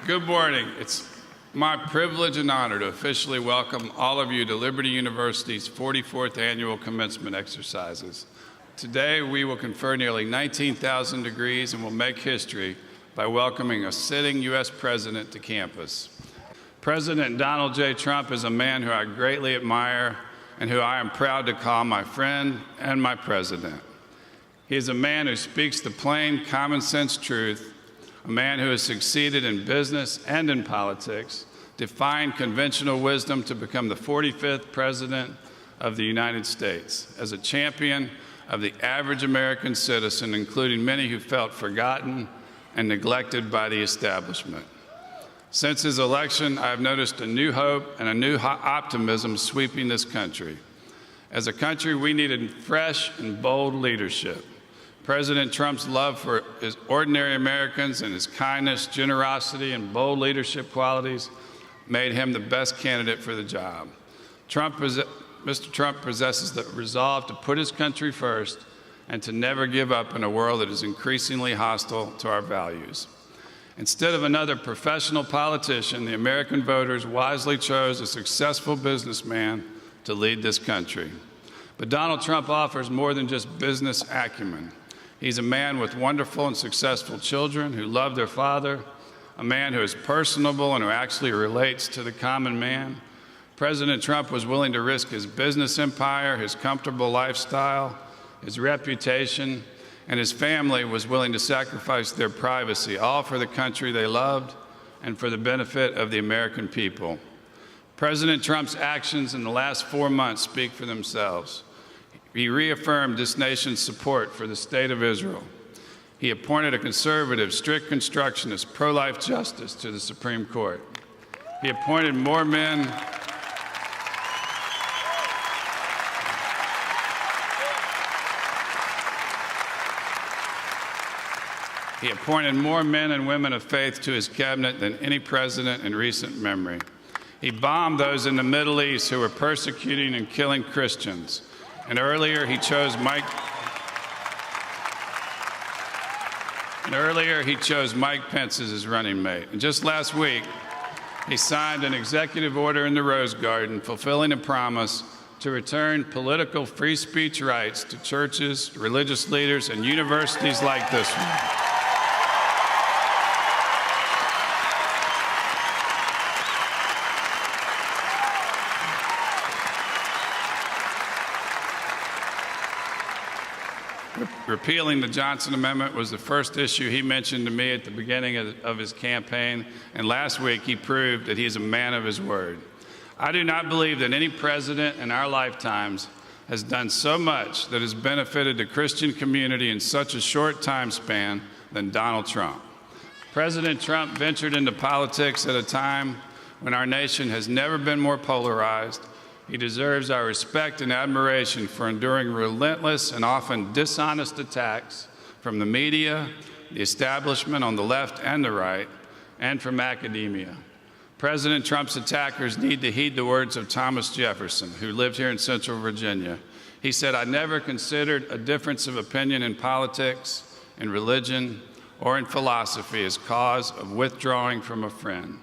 Good morning. It's my privilege and honor to officially welcome all of you to Liberty University's 44th annual commencement exercises. Today, we will confer nearly 19,000 degrees and will make history by welcoming a sitting U.S. president to campus. President Donald J. Trump is a man who I greatly admire and who I am proud to call my friend and my president. He is a man who speaks the plain, common-sense truth, a man who has succeeded in business and in politics, defying conventional wisdom to become the 45th President of the United States, as a champion of the average American citizen, including many who felt forgotten and neglected by the establishment. Since his election, I have noticed a new hope and a new optimism sweeping this country. As a country, we needed fresh and bold leadership. President Trump's love for his ordinary Americans and his kindness, generosity, and bold leadership qualities made him the best candidate for the job. Mr. Trump possesses the resolve to put his country first and to never give up in a world that is increasingly hostile to our values. Instead of another professional politician, the American voters wisely chose a successful businessman to lead this country. But Donald Trump offers more than just business acumen. He's a man with wonderful and successful children who love their father, a man who is personable and who actually relates to the common man. President Trump was willing to risk his business empire, his comfortable lifestyle, his reputation, and his family was willing to sacrifice their privacy, all for the country they loved and for the benefit of the American people. President Trump's actions in the last 4 months speak for themselves. He reaffirmed this nation's support for the state of Israel. He appointed a conservative, strict constructionist, pro-life justice to the Supreme Court. He appointed more men and women of faith to his cabinet than any president in recent memory. He bombed those in the Middle East who were persecuting and killing Christians. And earlier he chose Mike Pence as his running mate. And just last week, he signed an executive order in the Rose Garden fulfilling a promise to return political free speech rights to churches, religious leaders, and universities like this one. Repealing the Johnson Amendment was the first issue he mentioned to me at the beginning of his campaign, and last week he proved that he is a man of his word. I do not believe that any president in our lifetimes has done so much that has benefited the Christian community in such a short time span than Donald Trump. President Trump ventured into politics at a time when our nation has never been more polarized. He deserves our respect and admiration for enduring relentless and often dishonest attacks from the media, the establishment on the left and the right, and from academia. President Trump's attackers need to heed the words of Thomas Jefferson, who lived here in Central Virginia. He said, "I never considered a difference of opinion in politics, in religion, or in philosophy as cause of withdrawing from a friend."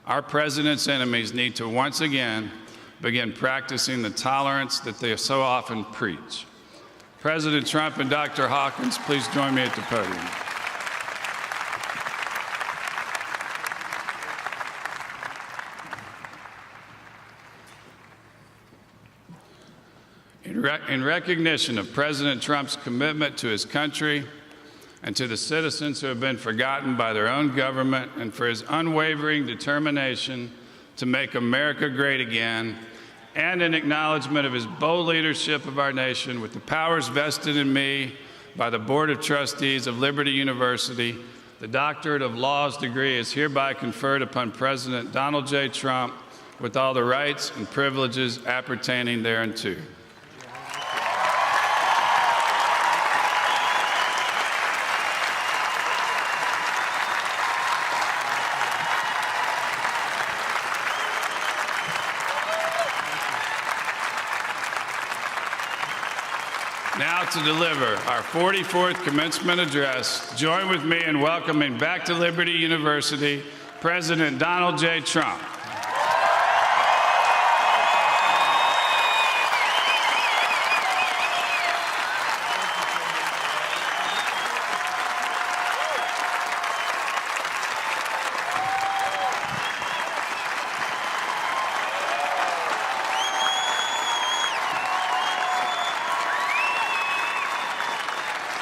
Our president's enemies need to once again begin practicing the tolerance that they so often preach. President Trump and Dr. Hawkins, please join me at the podium. In recognition of President Trump's commitment to his country and to the citizens who have been forgotten by their own government, and for his unwavering determination to make America great again, and in acknowledgement of his bold leadership of our nation with the powers vested in me by the Board of Trustees of Liberty University, the Doctorate of Laws degree is hereby conferred upon President Donald J. Trump with all the rights and privileges appertaining thereunto. Now to deliver our 44th commencement address, join with me in welcoming back to Liberty University President Donald J. Trump.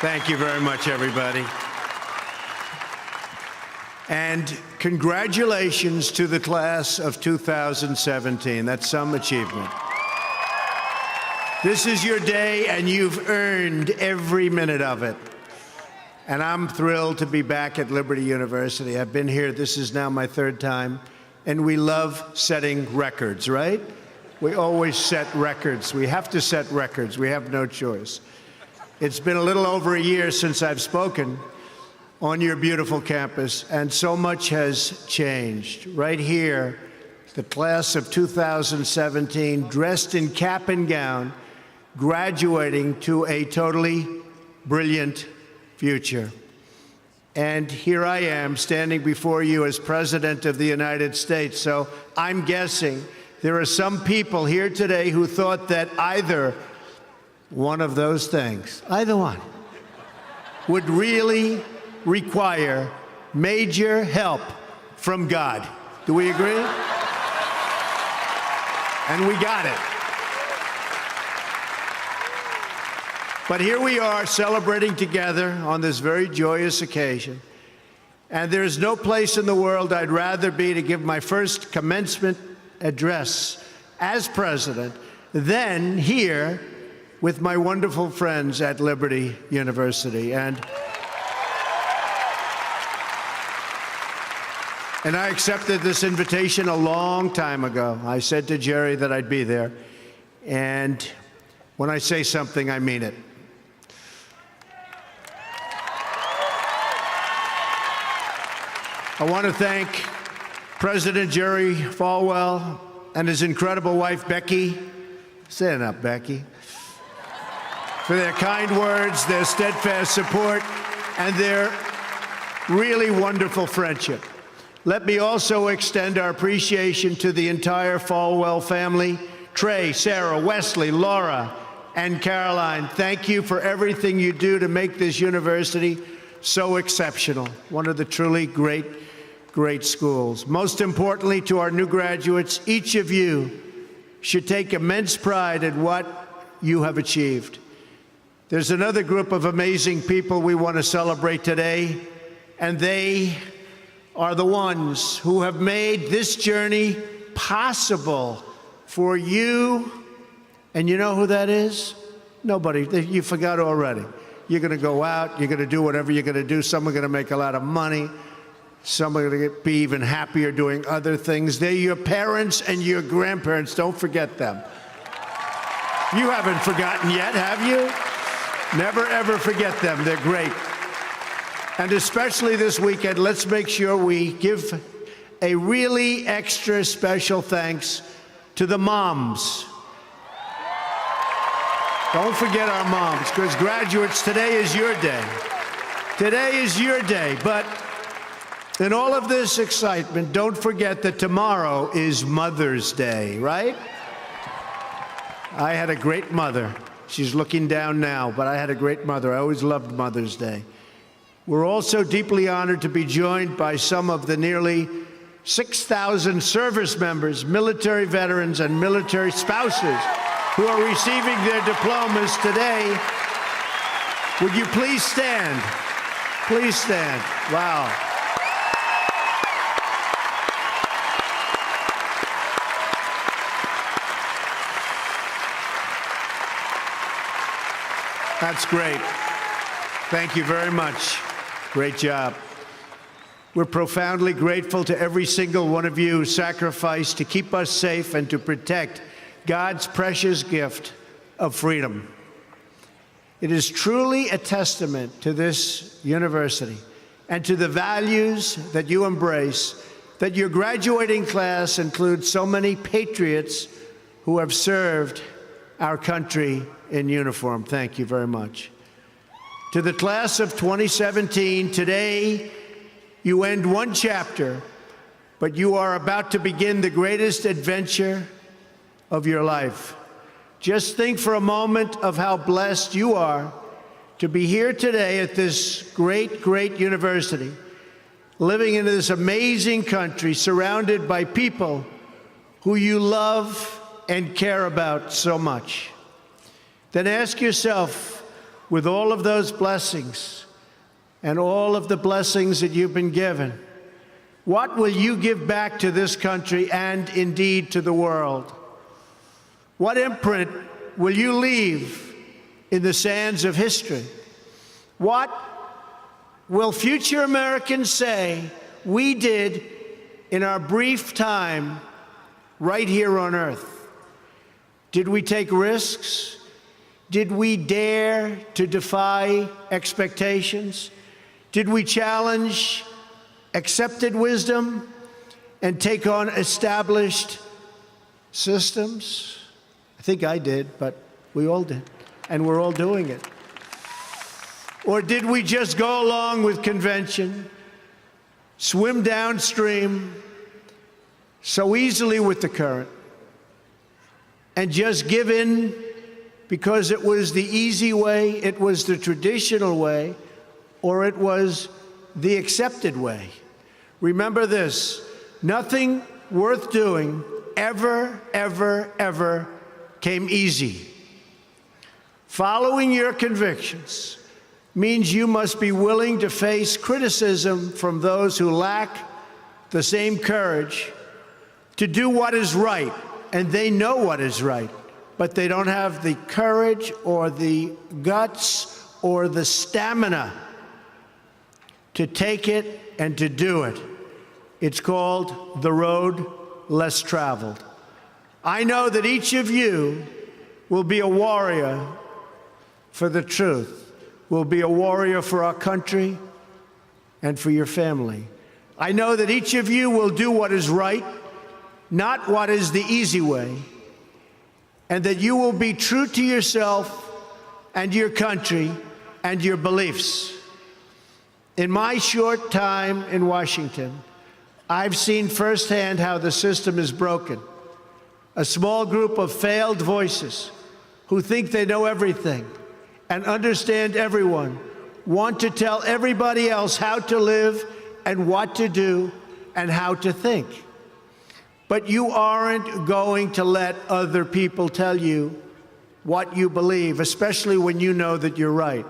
Thank you very much, everybody. And congratulations to the class of 2017. That's some achievement. This is your day, and you've earned every minute of it. And I'm thrilled to be back at Liberty University. I've been here, this is now my third time, and we love setting records, right? We always set records. We have to set records. We have no choice. It's been a little over a year since I've spoken on your beautiful campus, and so much has changed. Right here, the class of 2017, dressed in cap and gown, graduating to a totally brilliant future. And here I am, standing before you as President of the United States. So I'm guessing there are some people here today who thought that either one of those things, either one, would really require major help from God. Do we agree? And we got it. But here we are celebrating together on this very joyous occasion. And there's no place in the world I'd rather be to give my first commencement address as president than here with my wonderful friends at Liberty University. And I accepted this invitation a long time ago. I said to Jerry that I'd be there. And when I say something, I mean it. I want to thank President Jerry Falwell and his incredible wife, Becky. Stand up, Becky. For their kind words, their steadfast support, and their really wonderful friendship. Let me also extend our appreciation to the entire Falwell family, Trey, Sarah, Wesley, Laura, and Caroline. Thank you for everything you do to make this university so exceptional, one of the truly great schools. Most importantly, to our new graduates, each of you should take immense pride in what you have achieved. There's another group of amazing people we want to celebrate today, and they are the ones who have made this journey possible for you. And you know who that is? Nobody. You forgot already. You're going to go out. You're going to do whatever you're going to do. Some are going to make a lot of money. Some are going to be even happier doing other things. They're your parents and your grandparents. Don't forget them. You haven't forgotten yet, have you? Never, ever forget them. They're great. And especially this weekend, let's make sure we give a really extra special thanks to the moms. Don't forget our moms, because graduates, today is your day. Today is your day. But in all of this excitement, don't forget that tomorrow is Mother's Day, right? I had a great mother. She's looking down now, but I had a great mother. I always loved Mother's Day. We're also deeply honored to be joined by some of the nearly 6,000 service members, military veterans, and military spouses who are receiving their diplomas today. Would you please stand? Please stand. Wow. That's great. Thank you very much. Great job. We're profoundly grateful to every single one of you who sacrificed to keep us safe and to protect God's precious gift of freedom. It is truly a testament to this university and to the values that you embrace that your graduating class includes so many patriots who have served our country in uniform. Thank you very much. To the class of 2017, today you end one chapter but you are about to begin the greatest adventure of your life. Just think for a moment of how blessed you are to be here today at this great, great university, living in this amazing country, surrounded by people who you love and care about so much. Then ask yourself, with all of those blessings and all of the blessings that you've been given, what will you give back to this country and indeed to the world? What imprint will you leave in the sands of history? What will future Americans say we did in our brief time right here on Earth? Did we take risks? Did we dare to defy expectations? Did we challenge accepted wisdom and take on established systems? I think I did, but we all did, and we're all doing it. Or did we just go along with convention, swim downstream so easily with the current, and just give in because it was the easy way, it was the traditional way, or it was the accepted way? Remember this: nothing worth doing ever, ever, ever came easy. Following your convictions means you must be willing to face criticism from those who lack the same courage to do what is right, and they know what is right, but they don't have the courage or the guts or the stamina to take it and to do it. It's called the road less traveled. I know that each of you will be a warrior for the truth, will be a warrior for our country and for your family. I know that each of you will do what is right, not what is the easy way, and that you will be true to yourself and your country and your beliefs. In my short time in Washington, I've seen firsthand how the system is broken. A small group of failed voices who think they know everything and understand everyone want to tell everybody else how to live and what to do and how to think. But you aren't going to let other people tell you what you believe, especially when you know that you're right.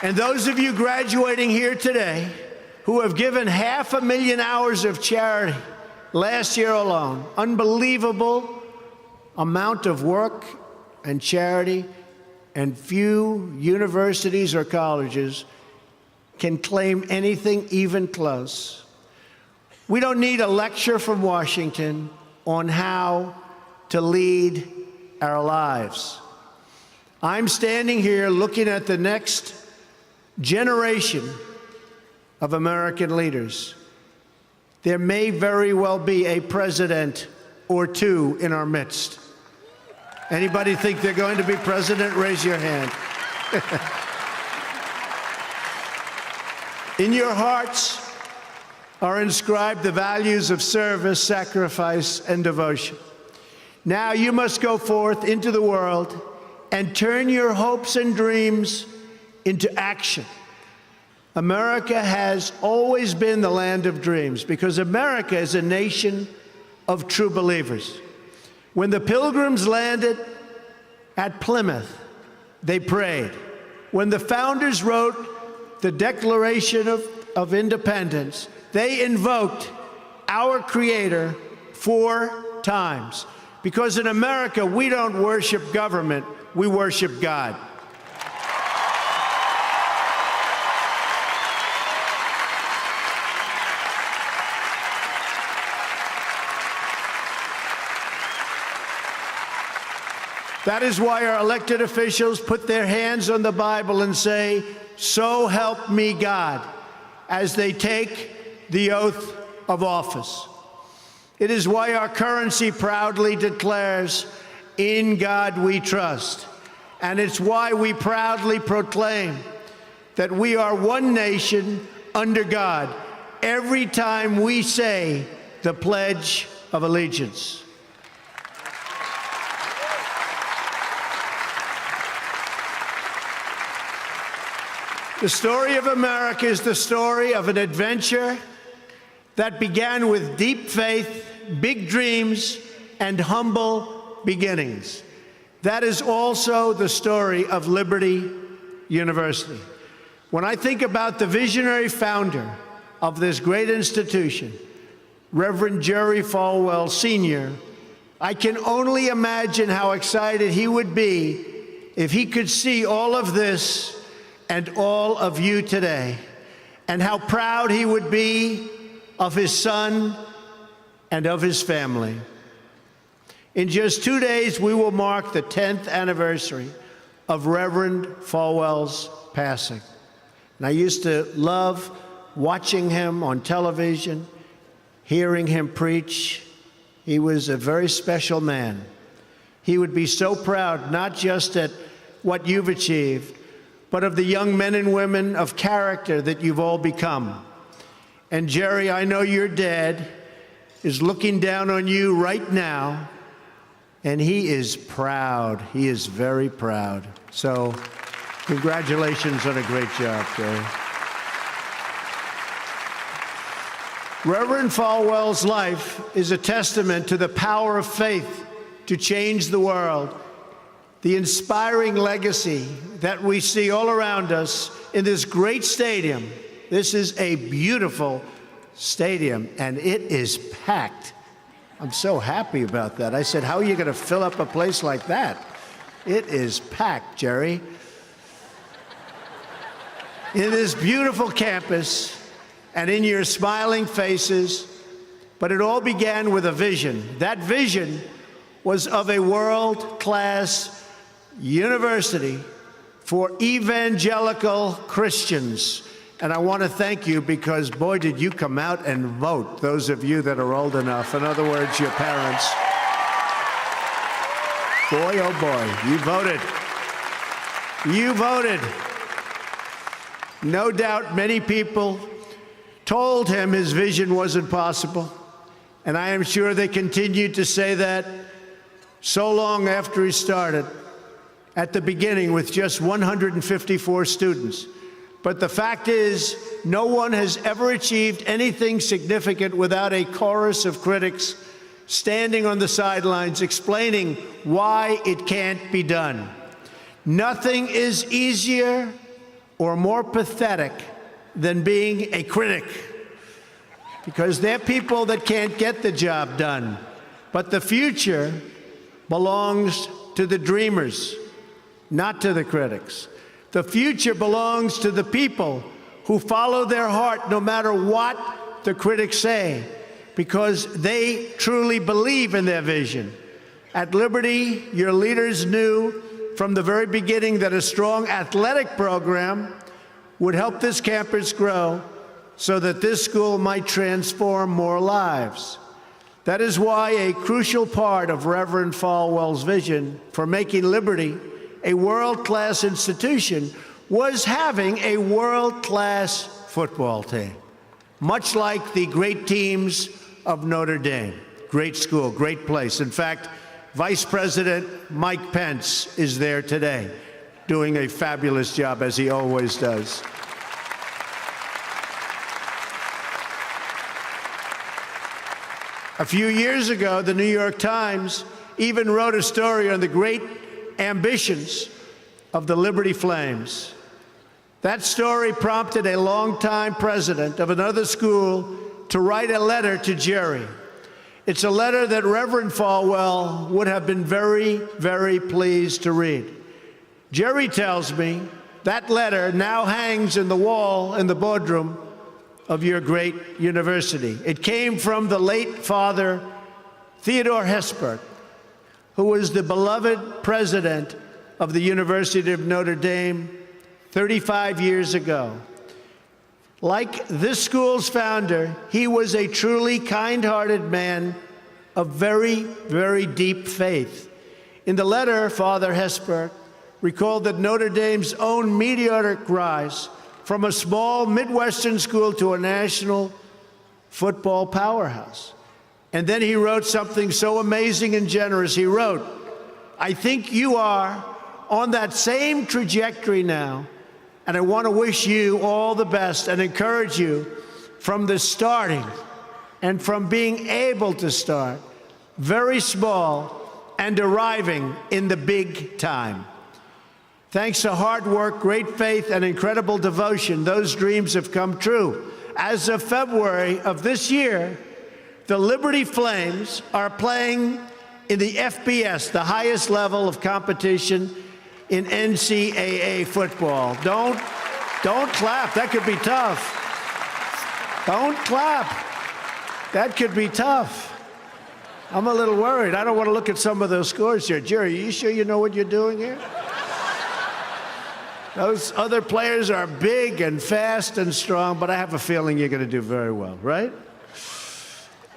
And those of you graduating here today who have given 500,000 hours of charity last year alone, unbelievable amount of work and charity, and few universities or colleges can claim anything even close. We don't need a lecture from Washington on how to lead our lives. I'm standing here looking at the next generation of American leaders. There may very well be a president or two in our midst. Anybody think they're going to be president? Raise your hand. In your hearts are inscribed the values of service, sacrifice, and devotion. Now you must go forth into the world and turn your hopes and dreams into action. America has always been the land of dreams because America is a nation of true believers. When the Pilgrims landed at Plymouth, they prayed. When the founders wrote the Declaration of Independence, they invoked our Creator 4 times. Because in America, we don't worship government, we worship God. That is why our elected officials put their hands on the Bible and say, "So help me God," as they take the oath of office. It is why our currency proudly declares, "In God we trust." And it's why we proudly proclaim that we are one nation under God every time we say the Pledge of Allegiance. The story of America is the story of an adventure that began with deep faith, big dreams, and humble beginnings. That is also the story of Liberty University. When I think about the visionary founder of this great institution, Reverend Jerry Falwell Sr., I can only imagine how excited he would be if he could see all of this and all of you today, and how proud he would be of his son and of his family. In just 2 days, we will mark the 10th anniversary of Reverend Falwell's passing. And I used to love watching him on television, hearing him preach. He was a very special man. He would be so proud, not just at what you've achieved, but of the young men and women of character that you've all become. And Jerry, I know your dad is looking down on you right now, and he is proud. He is very proud. So congratulations on a great job, Jerry. Reverend Falwell's life is a testament to the power of faith to change the world. The inspiring legacy that we see all around us in this great stadium. This is a beautiful stadium, and it is packed. I'm so happy about that. I said, how are you going to fill up a place like that? It is packed, Jerry. In this beautiful campus and in your smiling faces, but it all began with a vision. That vision was of a world-class university for evangelical Christians. And I want to thank you because, boy, did you come out and vote, those of you that are old enough. In other words, your parents. Boy, oh boy, you voted. You voted. No doubt many people told him his vision wasn't possible. And I am sure they continued to say that so long after he started. At the beginning with just 154 students. But the fact is, no one has ever achieved anything significant without a chorus of critics standing on the sidelines explaining why it can't be done. Nothing is easier or more pathetic than being a critic, because they're people that can't get the job done. But the future belongs to the dreamers, not to the critics. The future belongs to the people who follow their heart no matter what the critics say, because they truly believe in their vision. At Liberty, your leaders knew from the very beginning that a strong athletic program would help this campus grow so that this school might transform more lives. That is why a crucial part of Reverend Falwell's vision for making Liberty a world-class institution was having a world-class football team, much like the great teams of Notre Dame. Great school, great place. In fact, Vice President Mike Pence is there today, doing a fabulous job, as he always does. A few years ago, the New York Times even wrote a story on the great ambitions of the Liberty Flames. That story prompted a longtime president of another school to write a letter to Jerry. It's a letter that Reverend Falwell would have been very, very pleased to read. Jerry tells me that letter now hangs in the wall in the boardroom of your great university. It came from the late Father Theodore Hesburgh, who was the beloved president of the University of Notre Dame 35 years ago. Like this school's founder, he was a truly kind-hearted man of very, very deep faith. In the letter, Father Hesburgh recalled that Notre Dame's own meteoric rise from a small Midwestern school to a national football powerhouse. And then he wrote something so amazing and generous. He wrote, "I think you are on that same trajectory now, and I want to wish you all the best and encourage you from the starting and from being able to start very small and arriving in the big time. Thanks to hard work, great faith, and incredible devotion, those dreams have come true. As of February of this year, the Liberty Flames are playing in the FBS, the highest level of competition in NCAA football." Don't clap. That could be tough. Don't clap. That could be tough. I'm a little worried. I don't want to look at some of those scores here. Jerry, are you sure you know what you're doing here? Those other players are big and fast and strong, but I have a feeling you're going to do very well, right?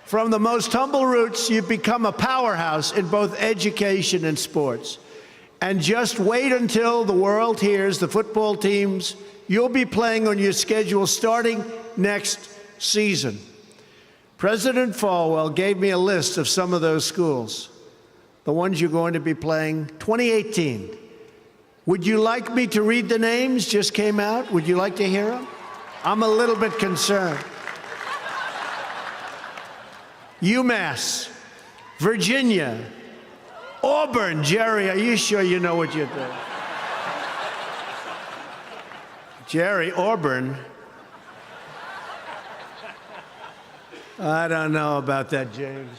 From the most humble roots, you've become a powerhouse in both education and sports. And just wait until the world hears the football teams you'll be playing on your schedule starting next season. President Falwell gave me a list of some of those schools, the ones you're going to be playing 2018. Would you like me to read the names? Just came out. Would you like to hear them? I'm a little bit concerned. UMass, Virginia, Auburn. Jerry, are you sure you know what you're doing? Jerry, Auburn. I don't know about that, James.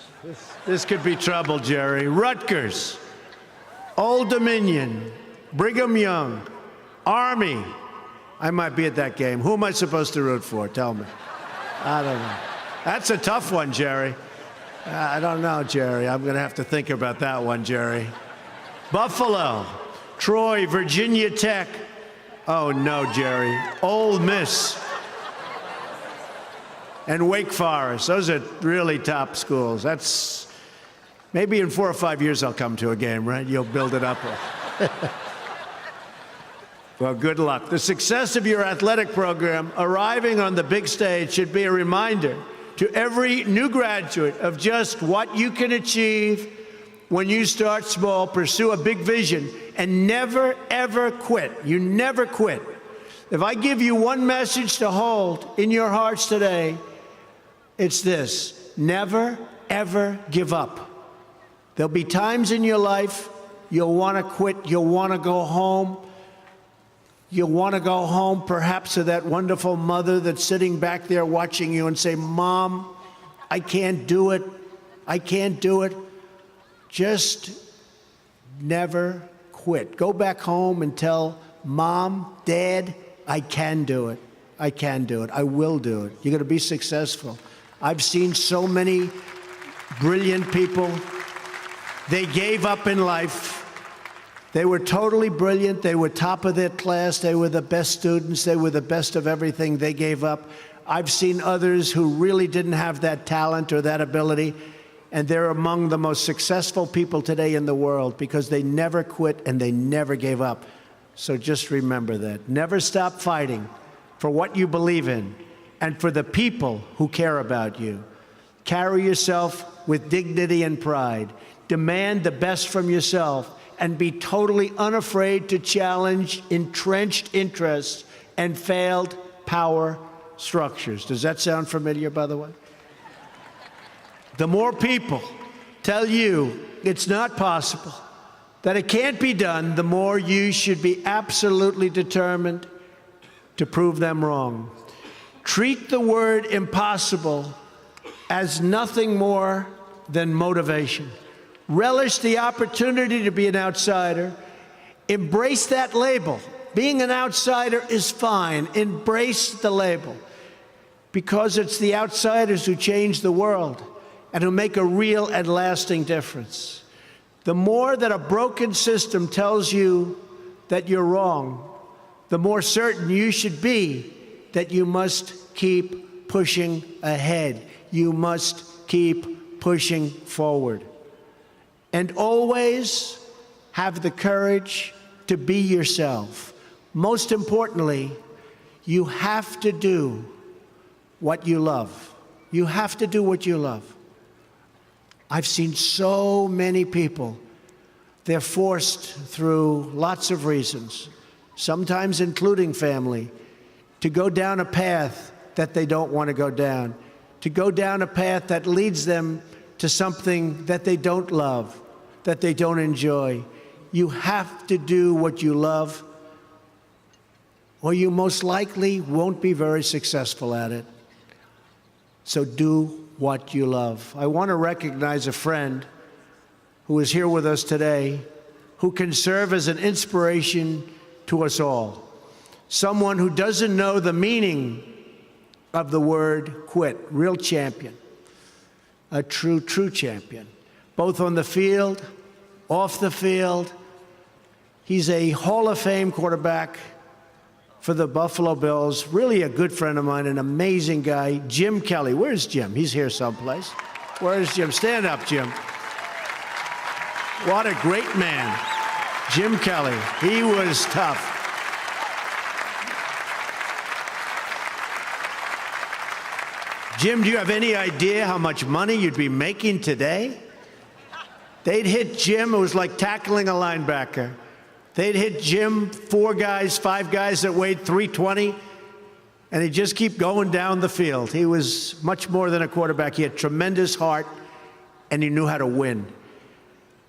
This could be trouble, Jerry. Rutgers, Old Dominion, Brigham Young, Army. I might be at that game. Who am I supposed to root for? Tell me. I don't know. That's a tough one, Jerry. I don't know, Jerry. I'm going to have to think about that one, Jerry. Buffalo, Troy, Virginia Tech. Oh, no, Jerry. Ole Miss. And Wake Forest. Those are really top schools. That's maybe in 4 or 5 years I'll come to a game, right? You'll build it up. Well, good luck. The success of your athletic program arriving on the big stage should be a reminder to every new graduate of just what you can achieve when you start small, pursue a big vision, and never, ever quit. You never quit. If I give you one message to hold in your hearts today, it's this: never, ever give up. There'll be times in your life you'll want to quit, you'll want to go home. You'll want to go home perhaps to that wonderful mother that's sitting back there watching you and say, "Mom, I can't do it. I can't do it." Just never quit. Go back home and tell Mom, Dad, I can do it. I can do it. I will do it. You're going to be successful. I've seen so many brilliant people. They gave up in life. They were totally brilliant. They were top of their class. They were the best students. They were the best of everything. They gave up. I've seen others who really didn't have that talent or that ability, and they're among the most successful people today in the world because they never quit and they never gave up. So just remember that. Never stop fighting for what you believe in and for the people who care about you. Carry yourself with dignity and pride. Demand the best from yourself, and be totally unafraid to challenge entrenched interests and failed power structures. Does that sound familiar, by the way? The more people tell you it's not possible, that it can't be done, the more you should be absolutely determined to prove them wrong. Treat the word impossible as nothing more than motivation. Relish the opportunity to be an outsider. Embrace that label. Being an outsider is fine. Embrace the label, because it's the outsiders who change the world and who make a real and lasting difference. The more that a broken system tells you that you're wrong, the more certain you should be that you must keep pushing ahead. You must keep pushing forward. And always have the courage to be yourself. Most importantly, you have to do what you love. You have to do what you love. I've seen so many people, they're forced through lots of reasons, sometimes including family, to go down a path that they don't want to go down, to go down a path that leads them to something that they don't love, that they don't enjoy. You have to do what you love, or you most likely won't be very successful at it. So do what you love. I want to recognize a friend who is here with us today, who can serve as an inspiration to us all. Someone who doesn't know the meaning of the word quit. Real champion. A true champion. Both on the field, off the field. He's a Hall of Fame quarterback for the Buffalo Bills. Really a good friend of mine, an amazing guy. Jim Kelly. Where's Jim? He's here someplace. Where's Jim? Stand up, Jim. What a great man. Jim Kelly. He was tough. Jim, do you have any idea how much money you'd be making today? They'd hit Jim, it was like tackling a linebacker. They'd hit Jim, 4 guys, 5 guys that weighed 320, and he'd just keep going down the field. He was much more than a quarterback. He had tremendous heart, and he knew how to win.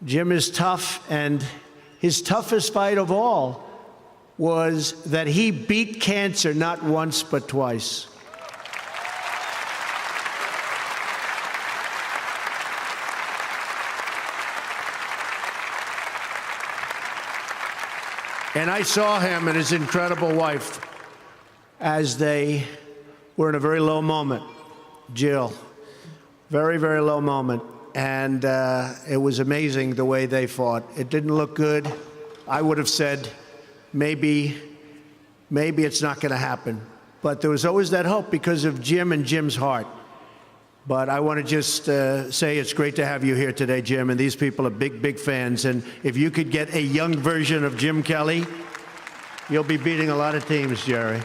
Jim is tough, and his toughest fight of all was that he beat cancer not once but twice. And I saw him and his incredible wife as they were in a very low moment. Jill, very, very low moment. And it was amazing the way they fought. It didn't look good. I would have said, maybe it's not going to happen. But there was always that hope because of Jim and Jim's heart. But I want to just say it's great to have you here today, Jim, and these people are big, big fans. And if you could get a young version of Jim Kelly, you'll be beating a lot of teams, Jerry.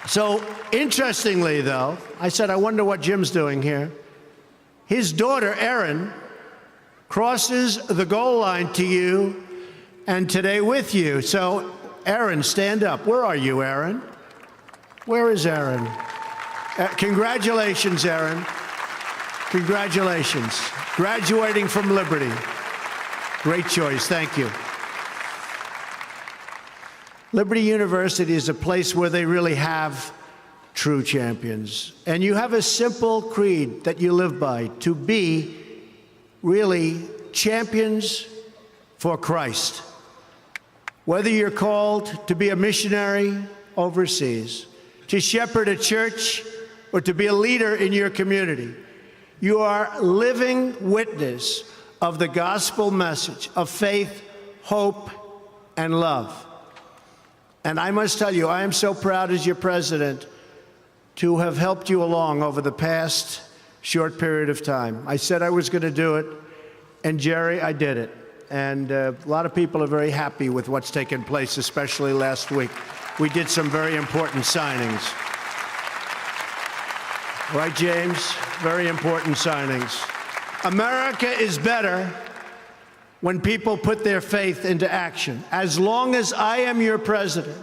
So, interestingly, though, I said, I wonder what Jim's doing here. His daughter, Erin, crosses the goal line to you and today with you. So, Erin, stand up. Where are you, Erin? Where is Erin? Congratulations, Erin. Congratulations. Graduating from Liberty. Great choice. Thank you. Liberty University is a place where they really have true champions. And you have a simple creed that you live by, to be really champions for Christ. Whether you're called to be a missionary overseas, to shepherd a church, or to be a leader in your community, you are living witness of the gospel message of faith, hope, and love. And I must tell you, I am so proud as your president to have helped you along over the past short period of time. I said I was going to do it, and Jerry, I did it. And a lot of people are very happy with what's taken place, especially last week. We did some very important signings. Right, James? Very important signings. America is better when people put their faith into action. As long as I am your president,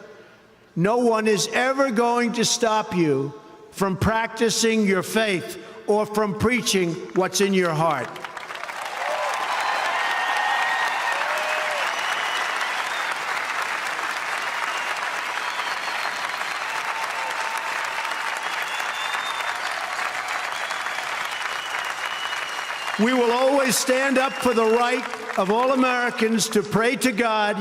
no one is ever going to stop you from practicing your faith or from preaching what's in your heart. We will always stand up for the right of all Americans to pray to God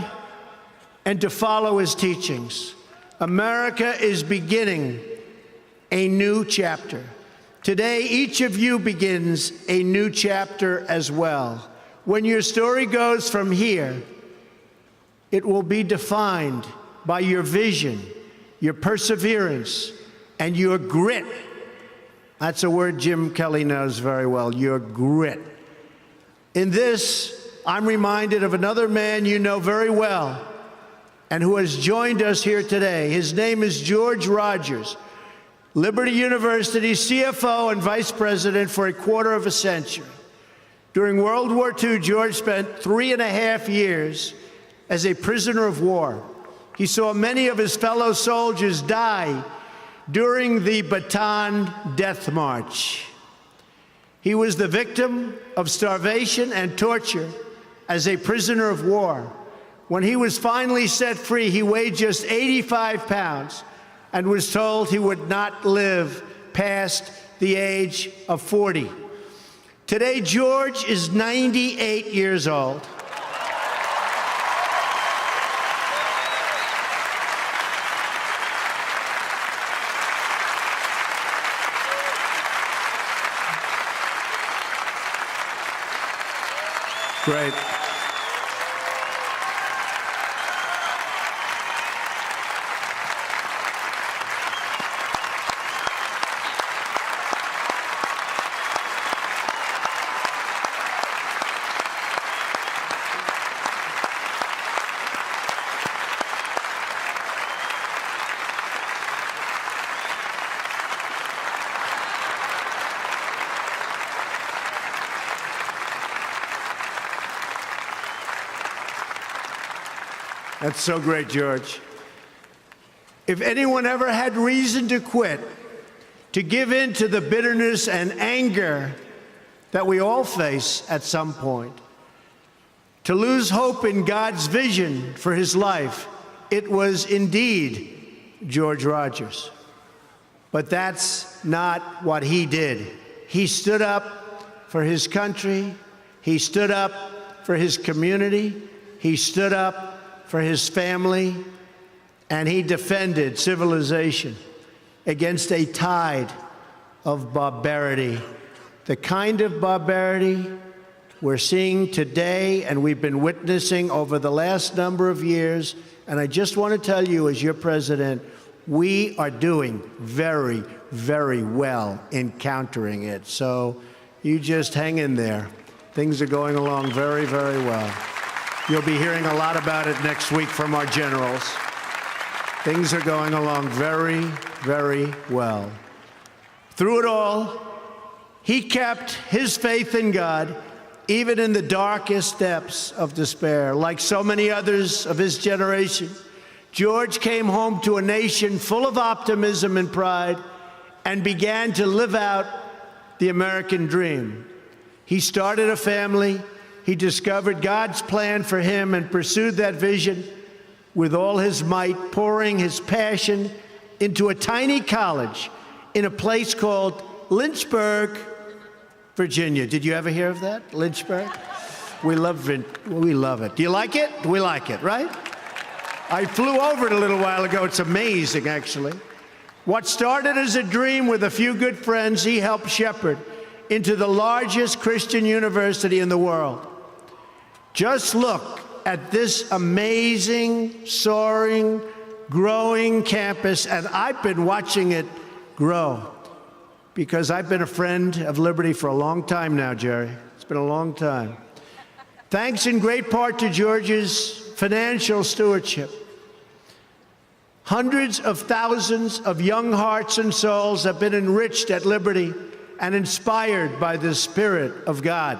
and to follow his teachings. America is beginning a new chapter. Today, each of you begins a new chapter as well. When your story goes from here, it will be defined by your vision, your perseverance, and your grit. That's a word Jim Kelly knows very well, your grit. In this I'm reminded of another man you know very well and who has joined us here today. His name is George Rogers, Liberty University's CFO and vice president for a quarter of a century. During World War II, George spent 3.5 years as a prisoner of war. He saw many of his fellow soldiers die during the Bataan Death March. He was the victim of starvation and torture as a prisoner of war. When he was finally set free, he weighed just 85 pounds and was told he would not live past the age of 40. Today, George is 98 years old. Great. That's so great, George. If anyone ever had reason to quit, to give in to the bitterness and anger that we all face at some point, to lose hope in God's vision for his life, it was indeed George Rogers. But that's not what he did. He stood up for his country. He stood up for his community. He stood up for his family, and he defended civilization against a tide of barbarity, the kind of barbarity we're seeing today and we've been witnessing over the last number of years. And I just want to tell you, as your president, we are doing very, very well in countering it. So you just hang in there. Things are going along very, very well. You'll be hearing a lot about it next week from our generals. Things are going along very, very well. Through it all, he kept his faith in God, even in the darkest depths of despair. Like so many others of his generation, George came home to a nation full of optimism and pride and began to live out the American dream. He started a family. He discovered God's plan for him and pursued that vision with all his might, pouring his passion into a tiny college in a place called Lynchburg, Virginia. Did you ever hear of that? Lynchburg? We love it. Do you like it? We like it, right? I flew over it a little while ago. It's amazing, actually. What started as a dream with a few good friends, he helped shepherd into the largest Christian university in the world. Just look at this amazing, soaring, growing campus, and I've been watching it grow because I've been a friend of Liberty for a long time now, Jerry. It's been a long time. Thanks in great part to George's financial stewardship. Hundreds of thousands of young hearts and souls have been enriched at Liberty and inspired by the Spirit of God.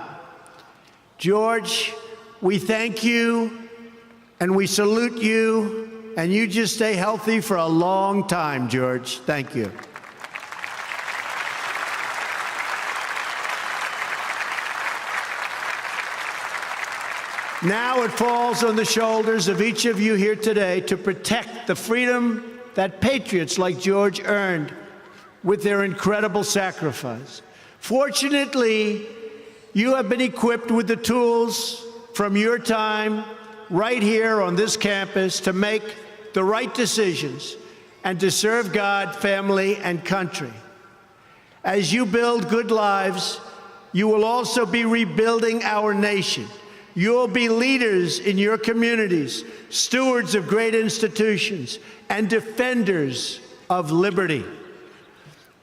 George, we thank you and we salute you, and you just stay healthy for a long time, George. Thank you. Now it falls on the shoulders of each of you here today to protect the freedom that patriots like George earned with their incredible sacrifice. Fortunately, you have been equipped with the tools from your time right here on this campus to make the right decisions and to serve God, family, and country. As you build good lives, you will also be rebuilding our nation. You'll be leaders in your communities, stewards of great institutions, and defenders of liberty.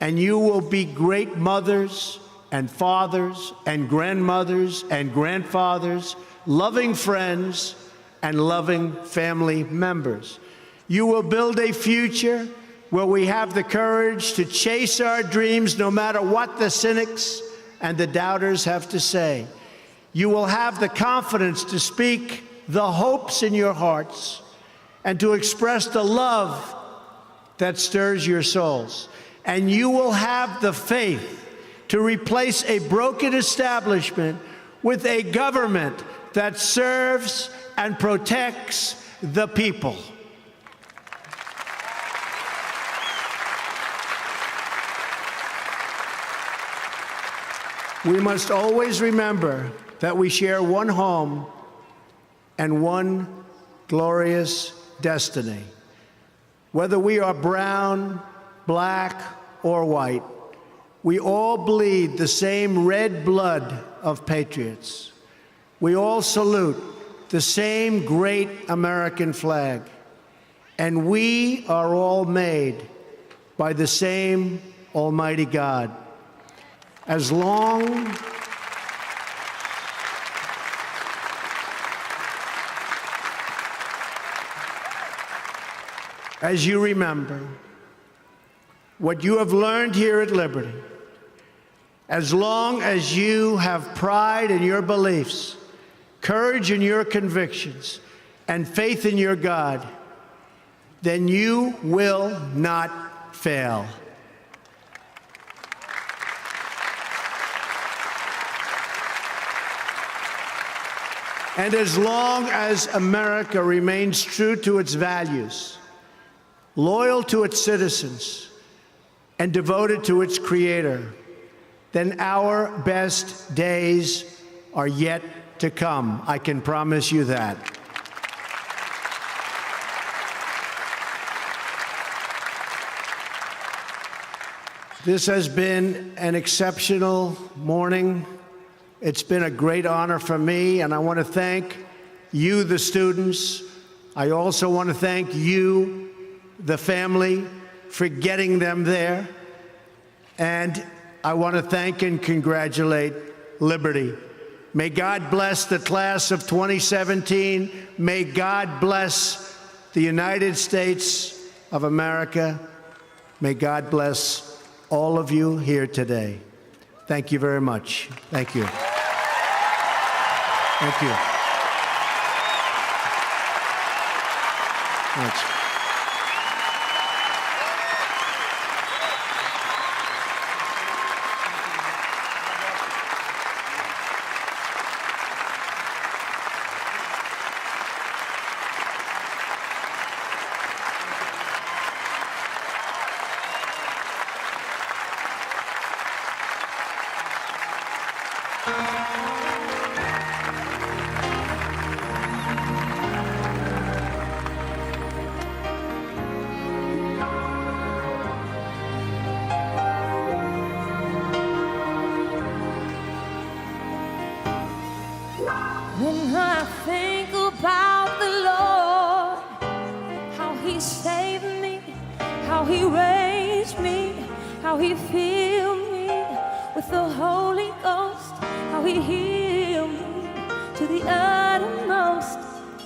And you will be great mothers and fathers and grandmothers and grandfathers, loving friends, and loving family members. You will build a future where we have the courage to chase our dreams no matter what the cynics and the doubters have to say. You will have the confidence to speak the hopes in your hearts and to express the love that stirs your souls. And you will have the faith to replace a broken establishment with a government that serves and protects the people. We must always remember that we share one home and one glorious destiny. Whether we are brown, black, or white, we all bleed the same red blood of patriots. We all salute the same great American flag. And we are all made by the same Almighty God. As long as you remember what you have learned here at Liberty, as long as you have pride in your beliefs, courage in your convictions, and faith in your God, then you will not fail. And as long as America remains true to its values, loyal to its citizens, and devoted to its Creator, then our best days are yet to come. I can promise you that. This has been an exceptional morning. It's been a great honor for me, and I want to thank you, the students. I also want to thank you, the family, for getting them there. And I want to thank and congratulate Liberty. May God bless the class of 2017. May God bless the United States of America. May God bless all of you here today. Thank you very much. Thank you. Thank you. Thanks. When I think about the Lord, how He saved me, how He raised me, how He filled me with the Holy Ghost, how He healed me to the uttermost.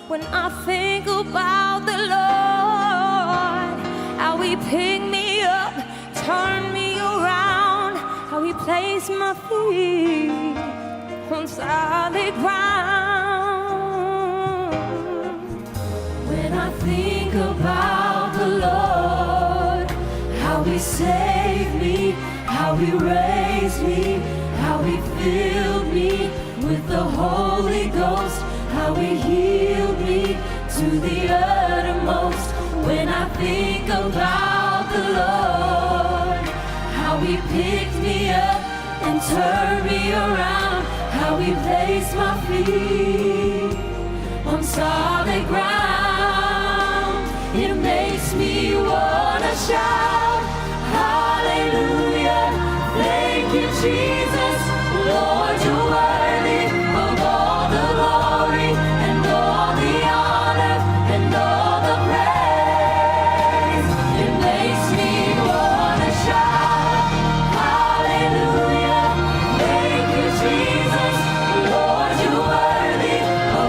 When I think about the Lord, how He picked me up, turned me around, how He placed my feet on solid ground. When I think about the Lord, how He saved me, how He raised me, how He filled me with the Holy Ghost, how He healed me to the uttermost. When I think about the Lord, how He picked me up and turned me around, how He placed my feet on solid ground, it makes me wanna shout, hallelujah, thank you, Jesus, Lord, you're worthy of all the glory and all the honor and all the praise. It makes me wanna shout, hallelujah, thank you, Jesus, Lord, you're worthy of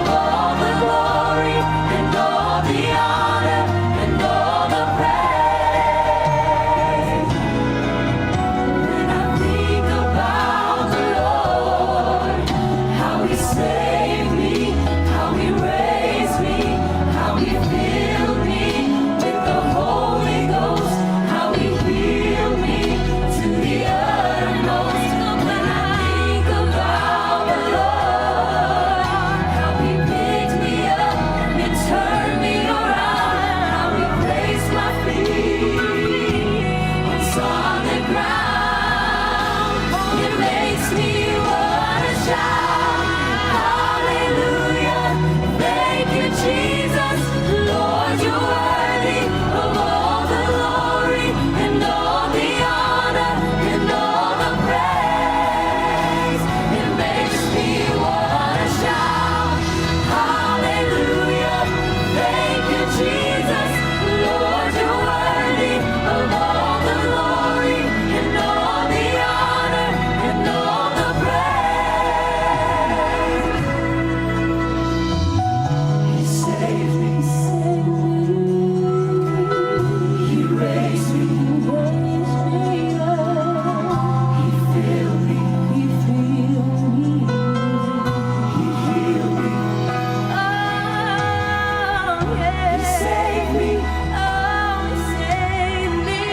He saved me. Oh, He saved me.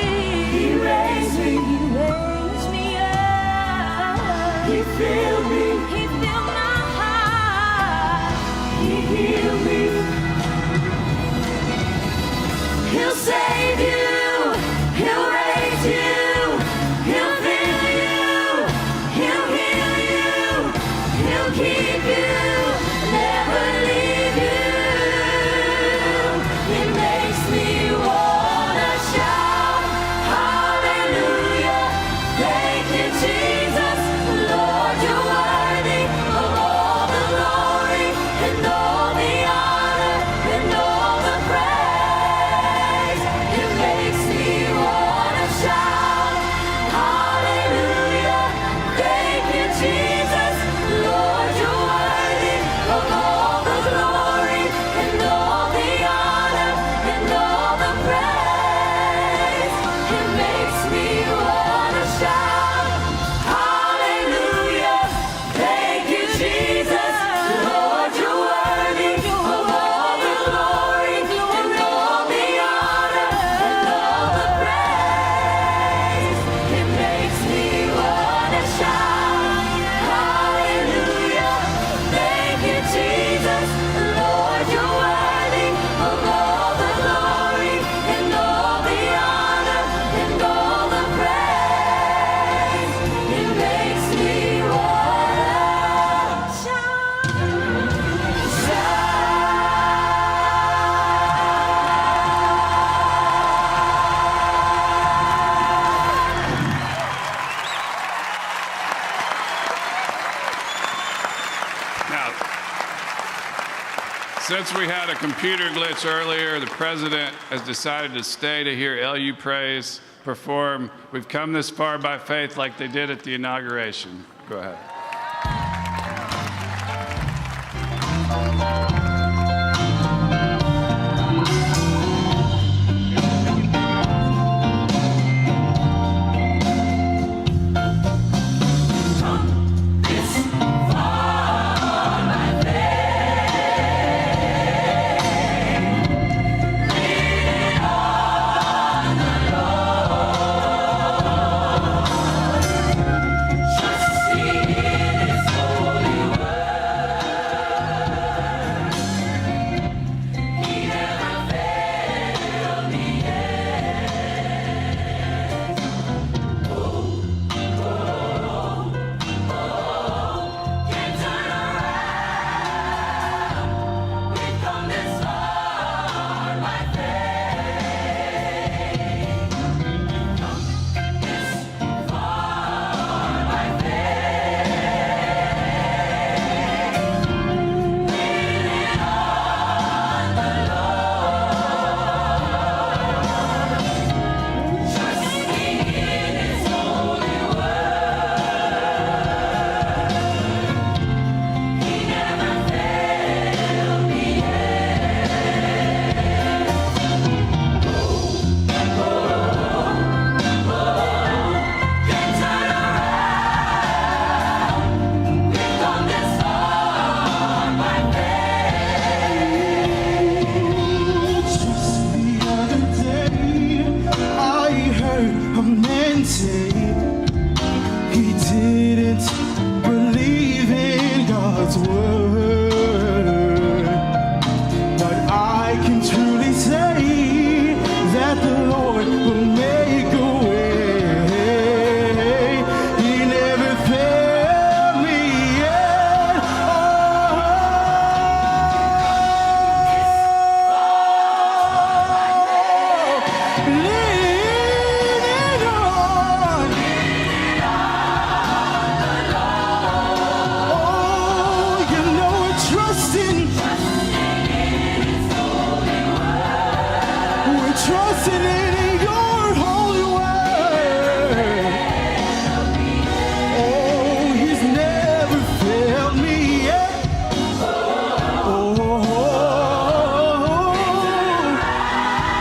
He raised me. He raised me up. He filled me. He filled my heart. He healed me. He'll save you. He'll raise you. He'll fill you. He'll heal you. He'll keep you. Never leave you. It makes me wanna shout hallelujah. Thank you, Jesus. Lord, you're worthy of all the glory and all the honor and all the praise. It makes me wanna shout hallelujah. Thank you, Jesus. Lord, you're worthy of all the glory and all the honor and all the praise. It makes me wanna shout hallelujah. Thank you, Jesus. Lord, you're worthy of all the glory and all the honor and all the praise. It makes me wanna shout hallelujah. Thank you, Jesus. Lord, you're worthy of all the glory and all the honor and all the praise. It makes me wanna Now, since we had a computer glitch earlier, the president has decided to stay to hear LU Praise perform We've Come This Far by Faith like they did at the inauguration. Go ahead.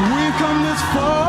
We've come this far.